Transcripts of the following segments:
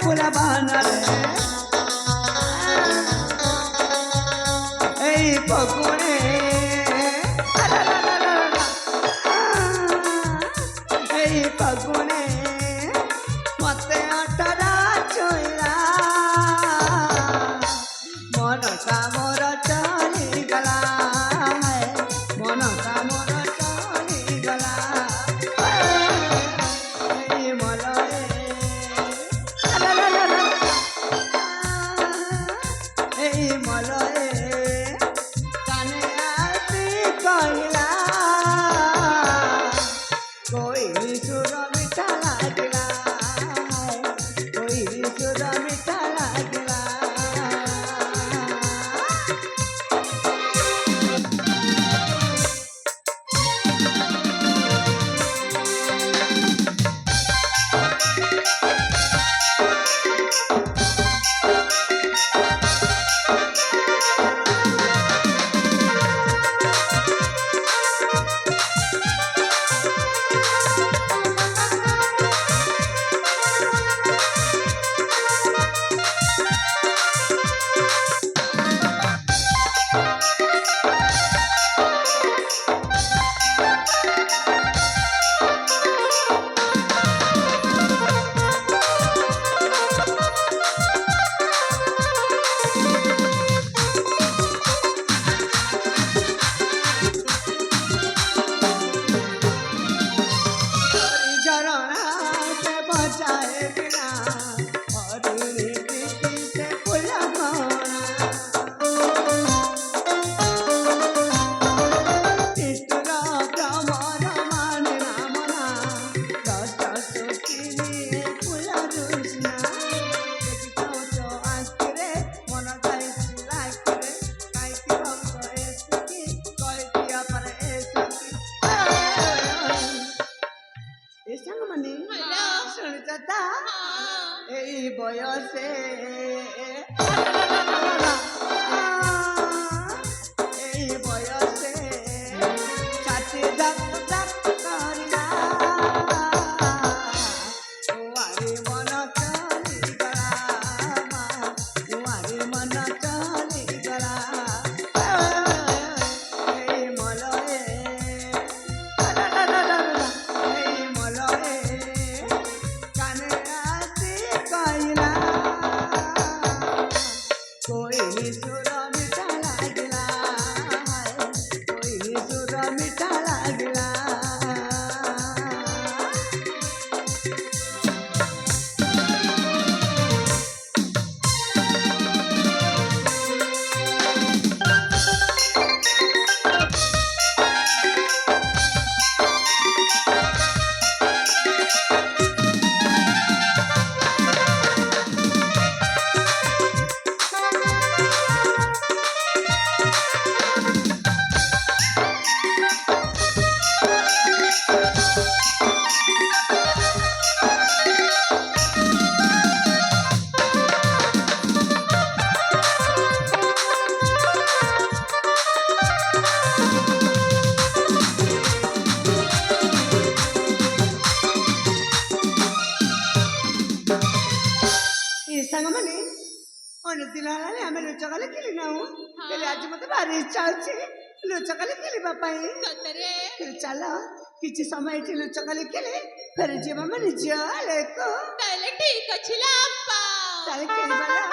ফুলা বানারে এই ফগুনে এই ফগুনে মতে আটরা ছইলা মনটা মোর চলি গলা মনটা মোর চলি গলা এই মলয়ে এই মলয়ে কানে আসি কইলা কই সুর মিঠা লাগিলা কই সুর মিঠা লাগিলা এই বয়সে এই বয়সে ছাতি দাপ দাপ করিলা ওয়ারি মন চলি গলা ওয়ারি মন চলি গলা এই মলয়ে এই মলয়ে কানে আসি কইলা কই সুর মিঠা লাগিলা কই সুর মিঠা লাগিলা ସାଙ୍ଗମାନେ ଅନେକ ଦିନ ହେଲାଣି ଆମେ ଲୁଚକାଳି ଖେଳି ନାହୁଁ ହେଲେ ଆଜି ମତେ ଭାରି ଇଚ୍ଛା ଅଛି ଲୁଚକାଳି ଖେଳିବା ପାଇଁ ସତରେ ଚାଲ କିଛି ସମୟ ଏଠି ଲୁଚକାଳି ଖେଳି ଫେରେ ଯିବା ଆମ ନିଜ ଆଡ଼କୁ ତାହେଲେ ଠିକ ଅଛି ଲୋ ଅପା ତାହେଲେ ଖେଳିବା ନା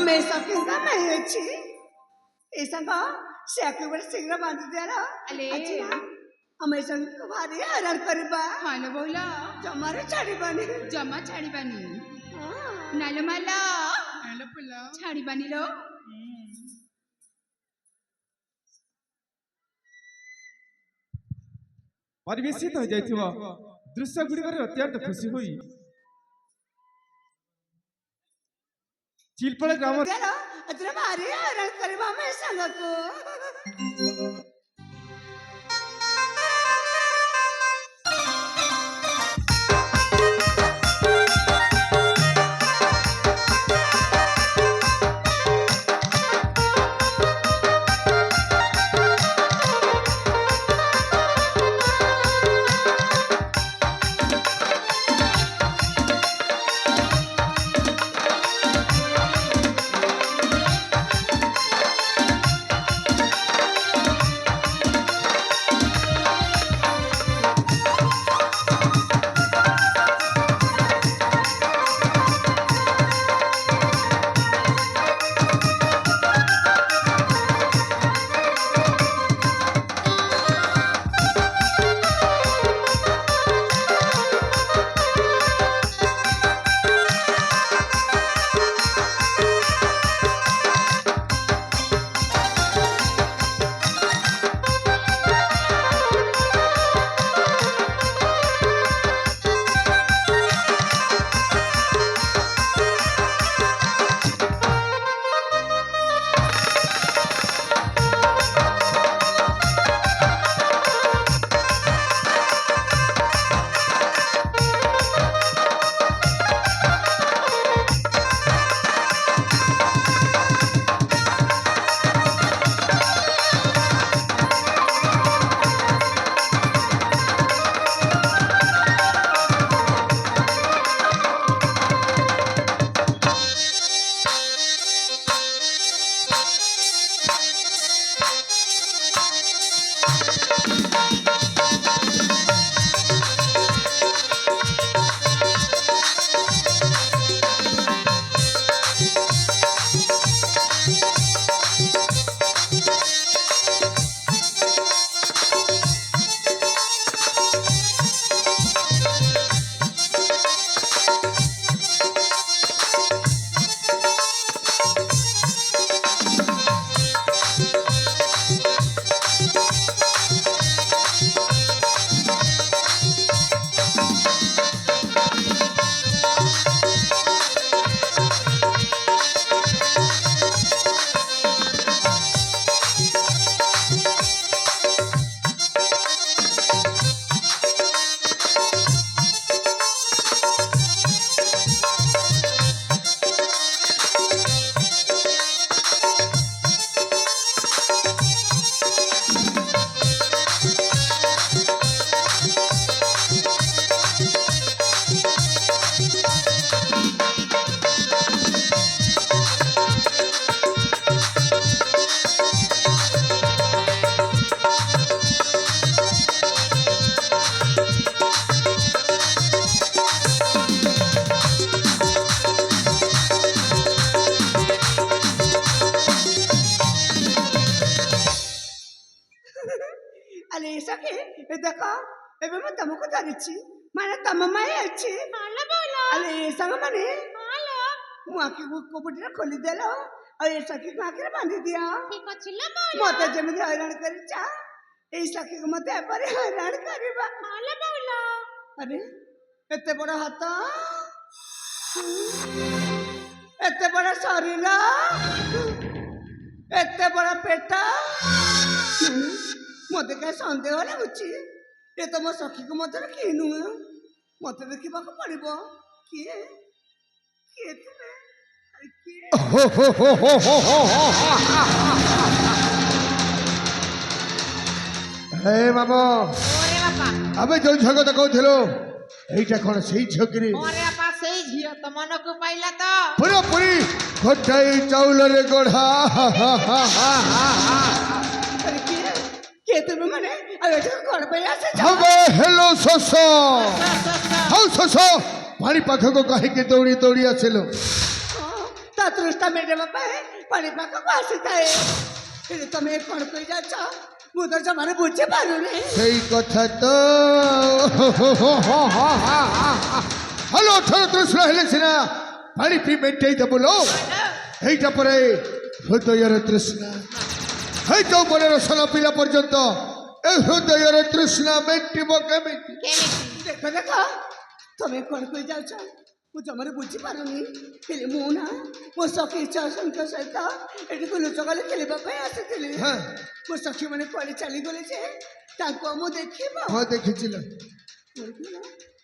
ଆମେ ସଖିଙ୍କ ମାଇ ଅଛି এই সাঙ্গ সে একেবারে শীঘ্র বাঁধি দেয়ার আলে। ଅଛି ନା ଆମେ ସଙ୍ଗକୁ ଭାରି ହଇରାଣ କରିବା ହାଲୋ ବୋଇଲ ଜମାରୁ ଛାଡ଼ିବାନି ଜମା ଛାଡ଼ିବାନି ନାଲୋ ମାଲ ନାଲୋ ପୁଲ ଛାଡ଼ିବାନି ଲୋ ପରିବେଶିତ ହୋଇଯାଇଥିବ ଦୃଶ୍ୟ ଗୁଡ଼ିକରେ ଅତ୍ୟନ୍ତ ଖୁସି ହୋଇ ଚିଲପଳ ଗ୍ରାମ ଦେଲ ଏଥିରେ ଭାରି ହଇରାଣ କରିବା ଆମେ ସାଙ୍ଗକୁ ଆଲେ ସଖି ଏ ଦେଖ ଏବେ ମୁଁ ତମକୁ ଧରିଛି ମାନେ ତମ ମାଇ ଅଛି ହାଲୋ ବୋଇଲ ଆଲେ ଏ ସାଙ୍ଗମାନେ ହାଲୋ ମୁଁ ଆଖିକୁ କପଟିରେ ଖୋଲିଦେଲ ଆଉ ଏ ସଖିକୁ ଆଖିରେ ବାନ୍ଧି ଦିଅ ଠିକ ଅଛି ଲୋ ବୋଇଲ ମତେ ଯେମିତି ହଇରାଣ କରିଛ ଏଇ ସଖିକୁ ମତେ ଏପରି ହଇରାଣ କରିବା ହାଲୋ ବୋଇଲ ଆରେ ଏତେ ବଡ ହାତ ଏତେ ବଡ ଶରୀର ଏତେ ବଡ ପେଟ ମତେ କାହିଁ ସନ୍ଦେହ ଲାଗୁଛି ଏ ତ ମୋ ସଖୀକୁ ମଧ୍ୟରେ କିଏ ନୁହେଁ ମତେ ଦେଖିବାକୁ ପଡିବ କିଏ କିଏ ଥିବେ ଆରେ କିଏ हे मामा ওরে বাপা अबे जो झगड़ा कहथिलो एइटा कोन सही झगरी ওরে বাপা সেই ঝিও তো মনকু পাইলা তো पूरा पूरी खटाई चाउल रे गढ़ा अरे किए तुम मैंने अरे घर पे आसे हवे हेलो ससो हाउ ससो पानी पाख को कहि के दौड़ी दौड़ी आसिलो त ତା ତୃଷ୍ଣା ମେଣ୍ଟେଇବା ପାଇଁ ପାଣି ପାଖକୁ ଆସିଥାଏ। ହେଲେ ତମେ କ'ଣ କରି ଯାଉଛ ମୁଁ ତ ଜମାରେ ବୁଝିପାରୁନି। ସେଇ କଥା ତ ହଲୋ ଥର ତୃଷ୍ଣା ହେଲେ ସିନା ପାଣି ପିଇ ମେଣ୍ଟେଇ ଦେବୁ ଲୋ। এইটা পরে হৃদয়ের তৃষ্ণা এই তো মনের রসনা পিলা পর্যন্ত এই হৃদয়ের তৃষ্ণা মেটিব কেমিতি? ଦେଖ ଦେଖ ତମେ କ'ଣ କରି ଯାଉଛ ମୁଁ ଜମାରେ ବୁଝିପାରୁନି। ହେଲେ ମୁଁ ନା ମୋ ସଖୀ ଇଚ୍ଛାଙ୍କ ସହିତ ଏଠିକୁ ଲୁଚକାଳି ଖେଳିବା ପାଇଁ ଆସିଥିଲି। হ্যাঁ ମୋ ସଖୀ ମାନେ କୁଆଡ଼େ ଚାଲିଗଲେ ଯେ ତାଙ୍କୁ ମୁଁ ଦେଖିବ। হ্যাঁ দেখেছিল।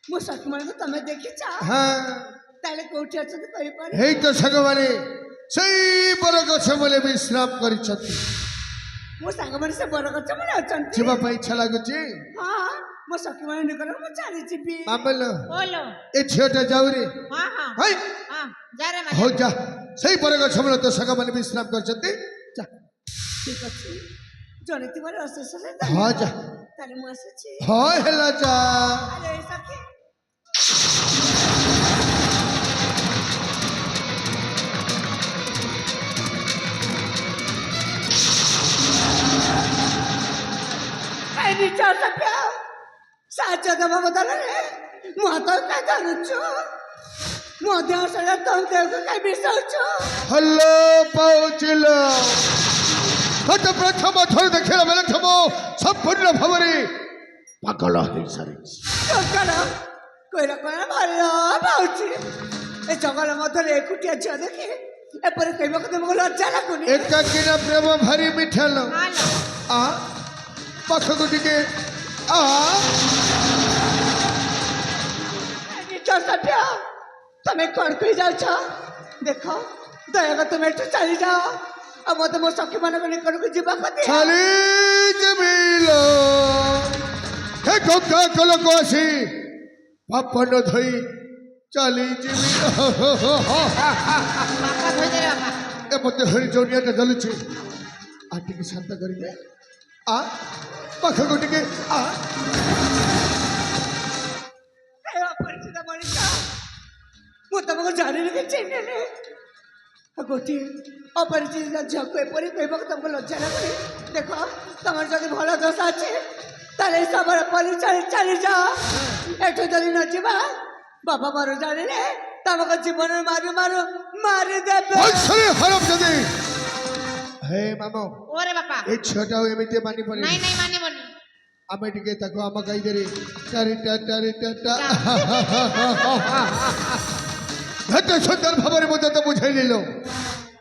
ମୋ ସଖୀ ମାନଙ୍କୁ ତମେ ଦେଖିଛ? হ্যাঁ ତାହେଲେ କୋଉଠି ଅଛନ୍ତି କହିପାରେ? এই তো সাଙ୍ଗମାନେ সেই বড় গছ মূলে বিশ্রাম କରିଛନ୍ତି। ମୋ ସାଙ୍ଗମାନେ ସେ ବର ଗଛ ମୂଳେ ଅଛନ୍ତି। ଯିବା ପାଇଁ ଇଚ୍ଛା ଲାଗୁଛି। ହଁ ମୋ ସଖୀ ମାନଙ୍କ ନିକଟରେ ମୁଁ ଚାଲିଯିବି। ମାମଲ बोलो ଏ ଝିଅଟା ଯାଉରେ हाँ हाँ ହାଇ हाँ जा रे ହଉ ଯା ସେଇ ବର ଗଛ ମୂଳେ ତ ସାଙ୍ଗମାନେ বিশ্ରାମ କରିଛନ୍ତି। ଯା ଠିକ ଅଛି ଜଣେଇଥିବାରୁ ଅଶେଷ ହଁ ଯା ତାହେଲେ ମୁଁ ଆସୁଛି। ହଁ ହେଲା ଯା। ଆରେ ସଖୀ ନିଜ ସଭ୍ୟ ସାହାଯ୍ୟ ଦେବା ବଦଳରେ ମୁଁ ହାତ କାଇଁ ଧରୁଛୁ? ମୋ ଦେହ ସାରା ତମ ଦେହକୁ କାଇଁ ମିଶାଉଛୁ? ହଲୋ ପାଉଚିଲ ମତେ ପ୍ରଥମ ଥର ଦେଖିଲା ବେଳେ ଥମ ସମ୍ପୂର୍ଣ୍ଣ ଭାବରେ ପାଗଳ ହେଇସାରିଛି। ଜଙ୍ଗଲ କହିଲା କହିଲା ଭଲ ପାଉଛି। ଏ ଜଙ୍ଗଲ ମଧ୍ୟରେ ଏକୁଟିଆ ଝିଅ ଦେଖି ଏପରି କହିବାକୁ ତମକୁ ଲଜ୍ଜା ଲାଗୁନି? ଏକାକିନା ପ୍ରେମ ଭାରି ମିଠା ଲୋ। हालो ଆ ପାଖକୁ ଟିକେ ଆ ନିଜ ସଭ୍ୟ ତମେ କ'ଣ କହି ଯାଉଛ? ଦେଖ ଦୟାକ ତୁମେ ଏଠୁ ଚାଲିଯାଅ ଆଉ ମତେ ମୋ ସଖୀ ମାନଙ୍କ ନିକଟକୁ ଯିବାକୁ ଦିଅ। ଚାଲି ଯିବିଲ ହେ ଗଙ୍ଗା କଲକୁ ଆସି ପାପନ ଧୋଇ ଚାଲି ଯିବି। पापा धोई दे रे बापा ଏ ମତେ ହରି ଜୌନିଆଟା ଜଲୁଛି। ଆ ଟିକେ ଶାନ୍ତ କରିବେ। ଆ ପାଖକୁ ଟିକେ ଆ ଏ ଅପରିଚିତ ମଣିଷ ମୁଁ ତମକୁ ଜାଣିନି କି ଚିହ୍ନିନି। ଗୋଟିଏ ଅପରିଚିତ ଝିଅକୁ ଏପରି କହିବାକୁ ତମକୁ ଲଜ୍ଜା ଲାଗୁନି? ଦେଖ ତମର ଯଦି ଭଲ ଦୋଷ ଅଛି ତାହେଲେ ସମୟ ପରି ଚାଲିଯାଅ। ଏଠୁ ଯଦି ନ ଯିବା ବାବା ମାରୁ ଜାଣିଲେ ତମକୁ ଜୀବନ ମାରୁ ମାରୁ ମାରିଦେବେ। ପଇସାରେ ହରପ ଯଦି ହେ ମାମୁ ओरे बापा ଏ ଝିଅଟାକୁ ଏମିତି ମାନି ପଡେ नहीं नहीं माने बोनी ଆମେ ଟିକେ ତାକୁ ଆମ ଗାଈଦେରେ ଚାରିଟା ଏତେ ସୁନ୍ଦର ଭାବରେ ମୁଁ ତତେ ବୁଝେଇଲିଲ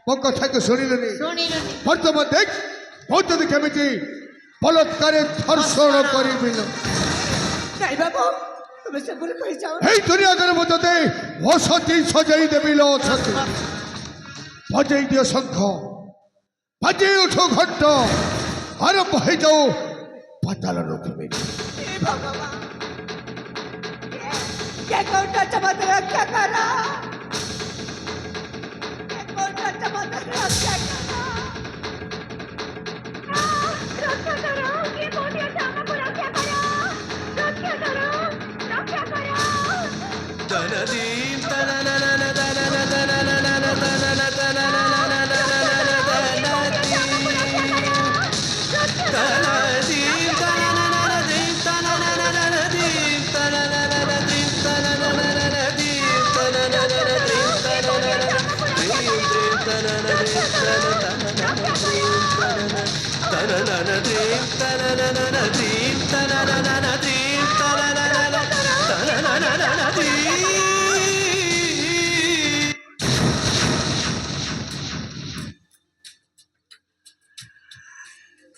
ମୋ କଥାକୁ ଶୁଣିଲୁନି। सुनी लुनी ବର୍ତ୍ତମାନ ଦେଖ ମୁଁ ତତେ କେମିତି ବଳତ୍କାରେ ଧର୍ଷଣ କରିବି। ନାଇଁ ବାବୁ ତୁମେ ସେପରି କହିଯାଅ। এই দুনিয়াদের মধ্যে বসতি সজাই দেবিল অসতি বজাই দিও শঙ্খ বাজে উঠো ঘণ্ট আরম্ভ হয়ে যাও পাতাল রূপে। हे भगवान क्या कोटा चमत्कार रक्षा करा? क्या कोटा चमत्कार रक्षा करा? रक्षा करो ये कोटिया चामा को रक्षा करो। रक्षा करो रक्षा करो।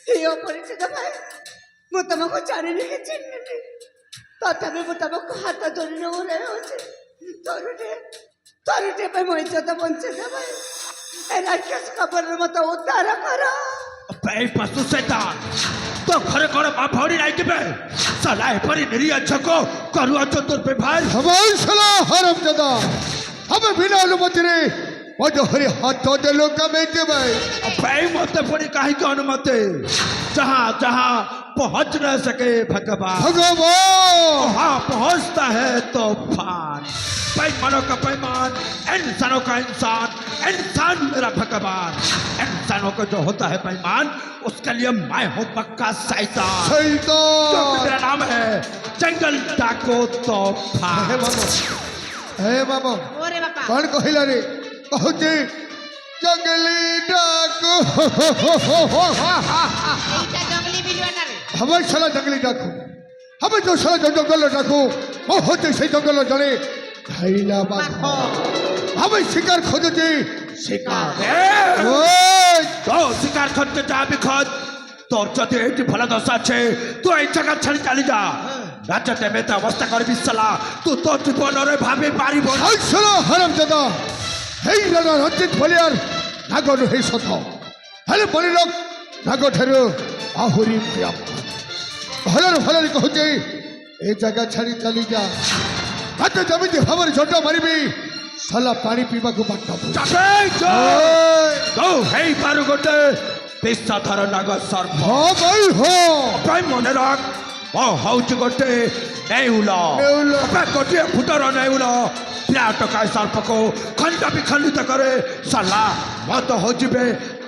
हे अपरिचित भाई ମୁଁ ତମକୁ ଜାଣିନି କି ଚିହ୍ନିନି ତଥାପି ମୁଁ ତମକୁ ହାତ ଧରି ନଉରେ ହେଉଛି ଥରୁଟେ ପାଇଁ ମୋ ଇଜ୍ଜତ ବଞ୍ଚେଇ ଦେବ। ଏ ରାକ୍ଷସ ଖବରରୁ ମତେ ଉଦ୍ଧାର କର। এই পশু শৈতান তো ঘরে কোন মা ভৌরি নাই কেবে সালা এপরি নিরীহ ঝকো করুছ দুর্ব্যবহার হমাই সালা হরম দাদা আমি বিনা অনুমতিরে মজহরি হাত দেলো কামে দেবে। এই মতে পড়ি কাহিকে অনুমতি जहाँ जहाँ पहुँच न सके भगवान ভগবান वहाँ पहुँचता है तूफान। बेईमानों का बेईमान, इंसानों का इंसान मेरा भगवान। इंसानों को जो होता है बेईमान, उसके लिए मैं हूँ पक्का शैतान। শৈতান क्योंकि मेरा नाम है जंगल डाको হে तूफान। মামু হে মামু ওরে বাপা কଣ କହିଲା रे କହୁଛି ଜଙ୍ଗଲି ଡାକୁ এইটা জঙ্গলি বিলুয়াটা রে ଆମେ ସାରା ଜଙ୍ଗଲି ଡାକୁ ଆମେ ଯୋଉ ସାରା ଜଙ୍ଗଲ ଡାକୁ ଓ ହଉଛି ସେଇ ଜଙ୍ଗଲ ଜଣେ ଖାଇଲା ବାଘ ଆମେ ଶିକାର ଖୋଜୁଛି शिकार ওই तो शिकार खोजते जा भी खोज। তোর যদি এইটি ভালো দশা আছে তুই এই জায়গা ছাড়ি চালি যা। রাজ্যতে মেতে অবস্থা করবি সালা, তুই তোর জীবନରେ ভাবি পারিব না। এই সারা হারাম দাদা এই রানা রঞ্জিত ভলিয়ার নাগ ନୁହେଁ ସତ ହେଲେ ବଳି ଲୋକ ନାଗ ଠାରୁ ଆହୁରି ଭଲରେ କହୁଛି ଏ ଜାଗା ଛାଡ଼ି ଚାଲି ଯା। ତତେ ଯେମିତି ଭାବରେ ଝଣ୍ଡ ମାରିବି ସାଲା ପାଣି ପିଇବାକୁ ବାଟ যাবে তো হেই পারু গোটে বিষধর নাগ সর্প। ହଁ ଭାଇ ହଁ প্রায় মনে রাখ ও হଉଛି গোটে নেউল। ନେଉଲ গোটিଏ ফুটର ନେଉଳ ବିରାଟକାୟ ସର୍ପକୁ ଖଣ୍ଡ ବିଖଣ୍ଡିତ କରେ। ସାଲା ମତ ହଉଯିବେ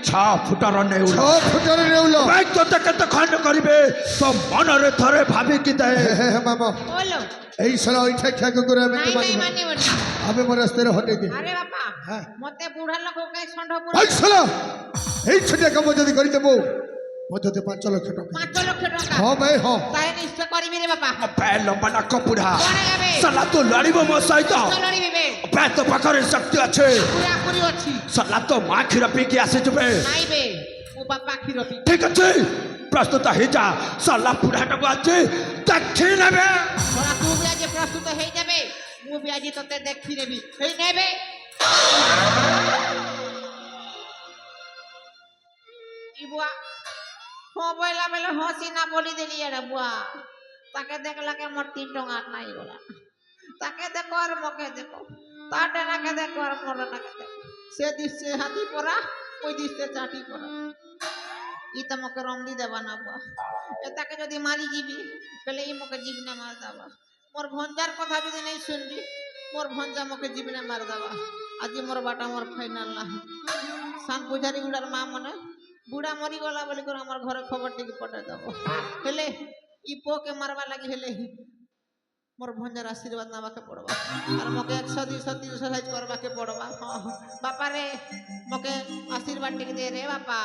6 ଫୁଟର ନେଉଳ। 6 ଫୁଟରେ ନେଉଲ ତୋତେ କେତେ ଖଣ୍ଡ କରିବେ ତ ମନରେ ଥରେ ଭାବିକି ଦେ। ହେ ମାମା বলো এই সালা ওই ঠাক করে আমি নাই নাই মানি বলি আমি ମୋ ରାସ୍ତାରେ ହଟେଇ ଦେ আরে বাপা হ্যাঁ। মতে বুড়া লোক কাই ষণ্ଢ বুড়া এই সালা এই ছোটিয়া কাম যদি କରିଦେବୁ ମୋତେ 5 ଲକ୍ଷ ଟଙ୍କା 5 লক্ষ টাকা ହଁ ଭାଇ ହଁ তাই নিশ্চয় କରିবি রে বাপা ଲମ୍ବା ନାକ ବୁଢ଼ା কোনে যাবে ସାଲା ତୁ ଲଢ଼ିବ ମୋ ସହିତ। চলড়ি বিবে ତୋ ପାଖରେ ଶକ୍ତି ଅଛି। পুরা পুরি ଅଛି ସାଲା ତୋ ମା କ୍ଷୀର ପିଇକି ଆସିଯିବେ। নাই বে ও বাপা ক্ষীর পি ঠিক আছে প্রস্তুত ହେଇଯା। ସାଲା ବୁଢ଼ାଟାକୁ ଆଜି ଦେଖି ନେବେ। তোরা তুই বি আজ প্রস্তুত হয়ে যাবে মু বি আজ তোতে দেখি নেবি এই নেবে ই বুয়া হো বইলা বেলে হসি না বলি দিলি এরা বুয়া তাকে দেখলাকে মোর 3 টঙ্কা নাই গলা তাকে দেখো আর মকে দেখো তার ডানাকে দেখো আর মোর ডানাকে দেখো সে দিচ্ছে হাতি পরা ওই দিচ্ছে চাটি পরা ই তো মকে রমদি দেবা না বুয়া এ তাকে যদি মারি যাবি তাহলে ই মকে জীবনে মার দেবা মোর ভঞ্জার কথা যদি নাই শুনবি মোর ভঞ্জা মকে জীবনে মার দেবা আজি মোর বাটা মোর ফাইনাল না সান পূজারি গুড়ার মা মনে বুড়া মরি গলা বলি করে আমার ঘরে খবর টিকে পটাই দেব হেলে ই পোকে মারবা লাগি হেলে মোর ভঞ্জার আশীর্বাদ নামাকে পড়বা আর মকে 100 200 300 সাইজ করবাকে পড়বা বাপা রে মকে আশীর্বাদ টিকে দে রে বাপা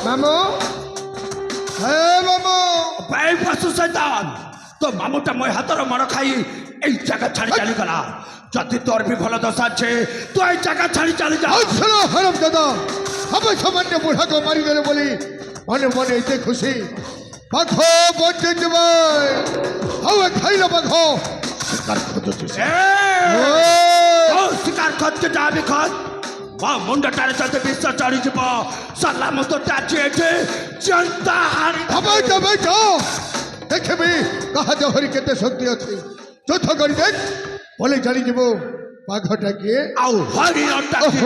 মামু হে মামু এই পশু শয়তান তো মামুটা মই হাতর মার খাই এই জায়গা ছাড়ি চালি গলা। যদি তোর বি ভালো দশা আছে তুই এই জায়গা ছাড়ি চালি যা। এই সালা হারাম দাদা আমি সামান্য বুড়াকে মারি দেলে বলি মনে মনে এতে খুশি বাঘ বঞ্চে যাবে হাওয়া খাইলা বাঘ শিকার খুঁজছিস ও শিকার করতে যাবি খত মা মুন্ডটারে যদি বিশ্বাস চড়ি যাব সালা মতো টাচি এঠে জনতা হারি ভাবাই যাবে যা দেখবি কাহা জহরি কেতে শক্তি আছে যথা করি দেখ বলে জানি যাব বাঘটা গিয়ে আউ হরিণ টাচি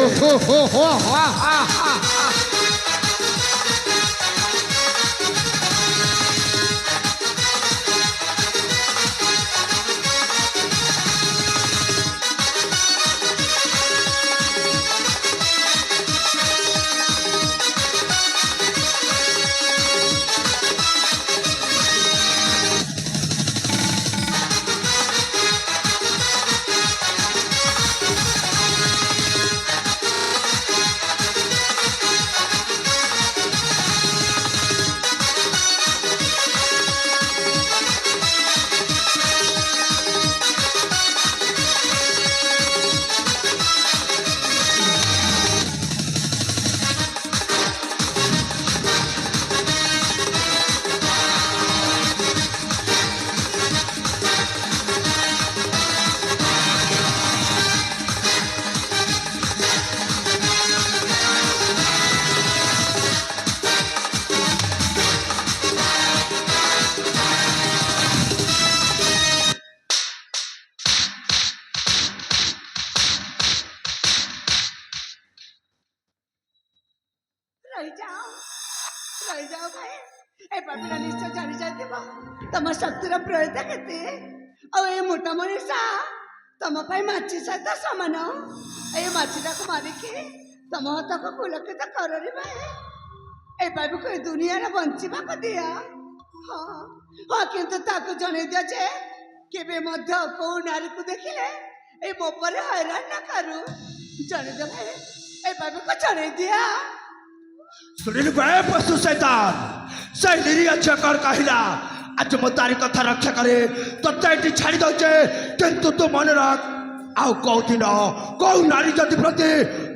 ଶୋଇଯାଅ ଭାଇ ଏ ପାପିଟା ନିଶ୍ଚୟ ଜାଣି ଯାଇଥିବ ତମ ଶକ୍ତିର ପ୍ରୟୋଗ କେତେ ଆଉ ଏ ମୋଟା ମଣିଷ ତମ ପାଇଁ ମାଛି ସହିତ ସମାନ ଏଇ ମାଛିଟାକୁ ମାରିକି ତମ ହାତକୁ ପୁଲକିତ କରରେ ଭାଇ ଏ ପାପିକୁ ଏ ଦୁନିଆରେ ବଞ୍ଚିବାକୁ ଦିଅ ହଁ ହଁ କିନ୍ତୁ ତାକୁ ଜଣେଇ ଦିଅ ଯେ କେବେ ମଧ୍ୟ କୋଉ ନାରୀକୁ ଦେଖିଲେ এই মোপরে হয়রান না করু জনে দে ভাই এই পাবে কো জনে দিয়া শুনিলি বে পশু শয়তান সেই নিরীহ চকর কহিলা আজ মো তারি কথা রক্ষা করে তোতে এটি ছাড়ি দউছে কিন্তু তু মনে রাখ আও কৌদিন কৌ নারী যদি প্রতি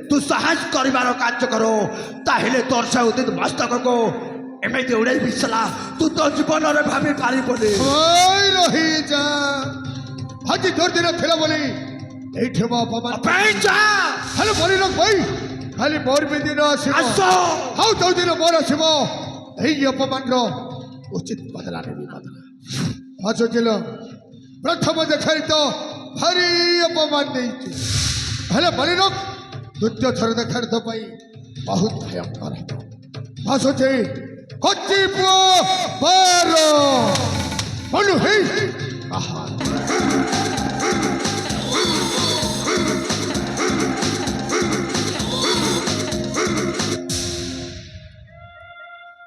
তু সাহস করিবার কার্য করো তাহলে তোর সে উদিত মস্তকକୁ এমনি উড়াই বিছলা তু তো জীবনরে ভাবি পারিবনি ওই রহিজা আজ তোর দিন ছিল বলি এইঠে মো অপমান পেঁচা হ্যালো বলি লোক ভাই খালি মোর বি দিন আসিব আসো হাউ তো দিন মোর আসিব এই অপমানর উচিত বদলা নেবি বদলা আসছিল প্রথম দেখাই তো ভারি অপমান ଦେଇଛି ହେଲେ ବଲି ଲୋକ ଦ୍ୱିତୀୟ ଥର ଦେଖାଣି ତ ପାଇଁ ବହୁତ ଭୟଙ୍କର ହେବ ଆସୁଛି କଚି ପୁଅ ବାର ବଲୁ ହେଇ ଆହା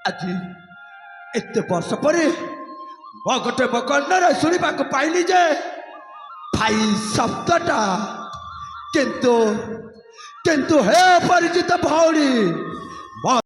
ଆଜି ଏତେ ବର୍ଷ ପରେ ମୋ ଗୋଟେ ମୋ କର୍ଣ୍ଣରେ ଶୁଣିବାକୁ ପାଇଲି ଯେ ଭାଇ ଶବ୍ଦଟା କିନ୍ତୁ କିନ୍ତୁ ହେ ପରିଚିତ ଭଉଣୀ